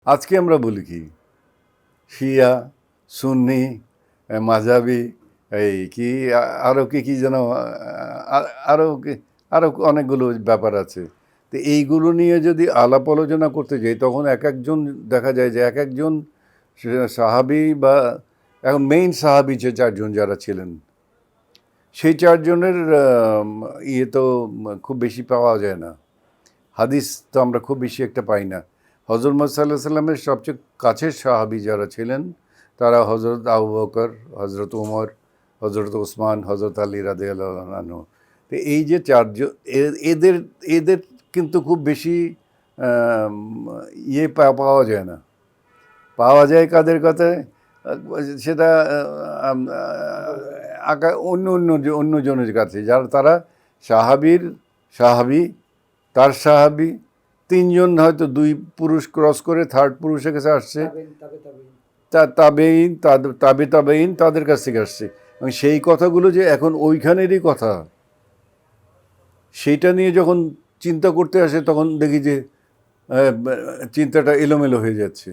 আজকে আমরা বলি কি শিয়া, সুন্নি, মাযহাবি, এই কি আরও কি যেন আরও আরও অনেকগুলো ব্যাপার আছে। তো এইগুলো নিয়ে যদি আলাপ আলোচনা করতে যাই তখন এক একজন দেখা যায় যে এক একজন সাহাবী বা এখন মেইন সাহাবী যে চারজন যারা ছিলেন সেই চারজনের ইয়ে তো খুব বেশি পাওয়া যায় না, হাদিস তো আমরা খুব বেশি একটা পাই না। হজরত মুহাম্মদ সাল্লাল্লাহু আলাইহি সাল্লামের সবচেয়ে কাছের সাহাবী যারা ছিলেন তারা হজরত আবু বকর, হজরত উমর, হজরত ওসমান, হজরত আলী রাদিয়াল্লাহু আনহু। তো এই যে চারজন এদের এদের কিন্তু খুব বেশি ইয়ে পাওয়া যায় না। পাওয়া যায় কাদের কথায়, সেটা অন্য জনের কাছে যারা তারা সাহাবী তার সাহাবী, তিনজন হয়তো দুই পুরুষ ক্রস করে থার্ড পুরুষের কাছে আসছে, তাবেইন তাবেইন তাদের কাছ থেকে আসছে। এবং সেই কথাগুলো যে এখন ওইখানেরই কথা সেইটা নিয়ে যখন চিন্তা করতে আসে তখন দেখি যে চিন্তাটা এলোমেলো হয়ে যাচ্ছে।